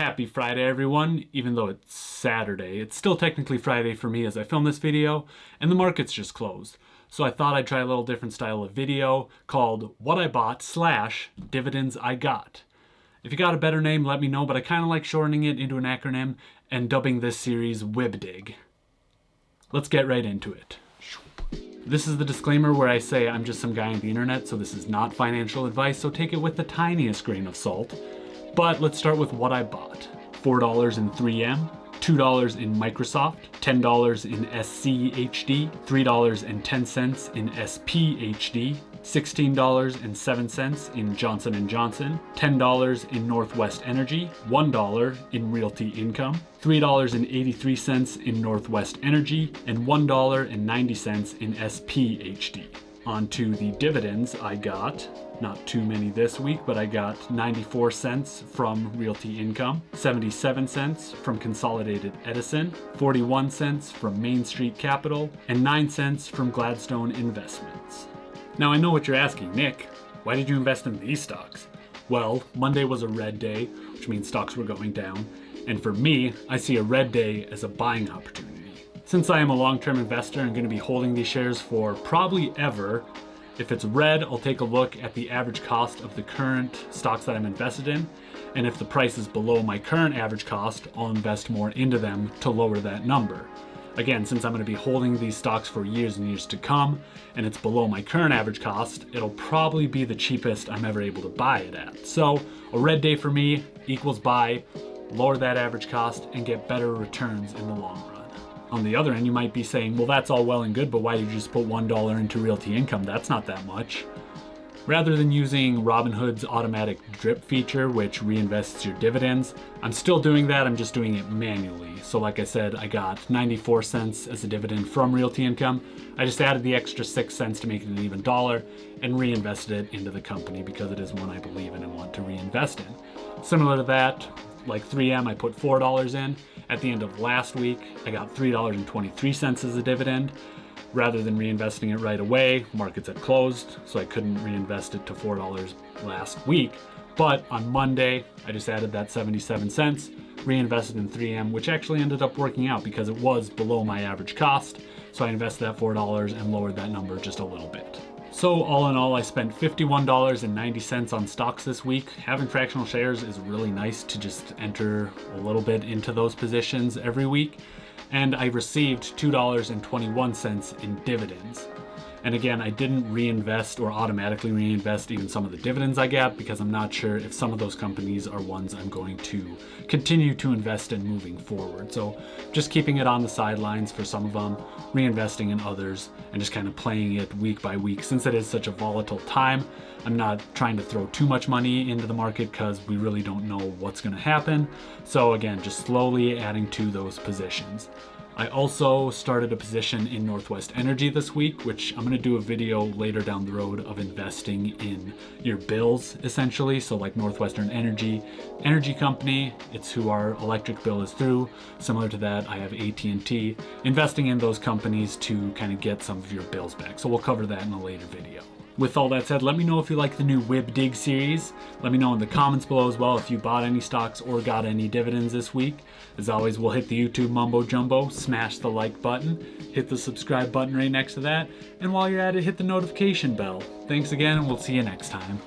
Happy Friday, everyone. Even though it's Saturday, it's still technically Friday for me as I film this video, and the market's just closed. So I thought I'd try a little different style of video called What I Bought / Dividends I Got. If you got a better name, let me know, but I kind of like shortening it into an acronym and dubbing this series WebDig. Let's get right into it. This is the disclaimer where I say I'm just some guy on the internet, so this is not financial advice, so take it with the tiniest grain of salt. But let's start with what I bought. $4 in 3M, $2 in Microsoft, $10 in SCHD, $3.10 in SPHD, $16.07 in Johnson & Johnson, $10 in Northwest Energy, $1 in Realty Income, $3.83 in Northwest Energy, and $1.90 in SPHD. On to the dividends I got. Not too many this week, but I got 94 cents from Realty Income, 77 cents from Consolidated Edison, 41 cents from Main Street Capital, and 9 cents from Gladstone Investments. Now I know what you're asking, Nick, why did you invest in these stocks? Well, Monday was a red day, which means stocks were going down, and for me, I see a red day as a buying opportunity. Since I am a long-term investor and going to be holding these shares for probably ever, if it's red, I'll take a look at the average cost of the current stocks that I'm invested in, and if the price is below my current average cost, I'll invest more into them to lower that number. Again, since I'm going to be holding these stocks for years and years to come, and it's below my current average cost, it'll probably be the cheapest I'm ever able to buy it at. So, a red day for me equals buy, lower that average cost, and get better returns in the long run. On the other end, you might be saying, well, that's all well and good, but why did you just put $1 into Realty Income? That's not that much. Rather than using Robinhood's automatic drip feature, which reinvests your dividends, I'm still doing that, I'm just doing it manually. So like I said, I got 94 cents as a dividend from Realty Income. I just added the extra 6 cents to make it an even dollar and reinvested it into the company because it is one I believe in and want to reinvest in. Similar to that, like 3M, I put $4 in. At the end of last week, I got $3.23 as a dividend. Rather than reinvesting it right away, markets had closed, so I couldn't reinvest it to $4 last week. But on Monday, I just added that 77 cents, reinvested in 3M, which actually ended up working out because it was below my average cost. So I invested that $4 and lowered that number just a little bit. So all in all, I spent $51.90 on stocks this week. Having fractional shares is really nice to just enter a little bit into those positions every week. And I received $2.21 in dividends. And again, I didn't reinvest or automatically reinvest even some of the dividends I got because I'm not sure if some of those companies are ones I'm going to continue to invest in moving forward. So just keeping it on the sidelines for some of them, reinvesting in others, and just kind of playing it week by week. Since it is such a volatile time, I'm not trying to throw too much money into the market because we really don't know what's going to happen. So again, just slowly adding to those positions. I also started a position in Northwest Energy this week, which I'm going to do a video later down the road of investing in your bills, essentially. So like Northwestern Energy company, it's who our electric bill is through. Similar to that, I have AT&T, investing in those companies to kind of get some of your bills back. So we'll cover that in a later video. With all that said, let me know if you like the new WebDig series. Let me know in the comments below as well if you bought any stocks or got any dividends this week. As always, we'll hit the YouTube mumbo jumbo, smash the like button, hit the subscribe button right next to that, and while you're at it, hit the notification bell. Thanks again, and we'll see you next time.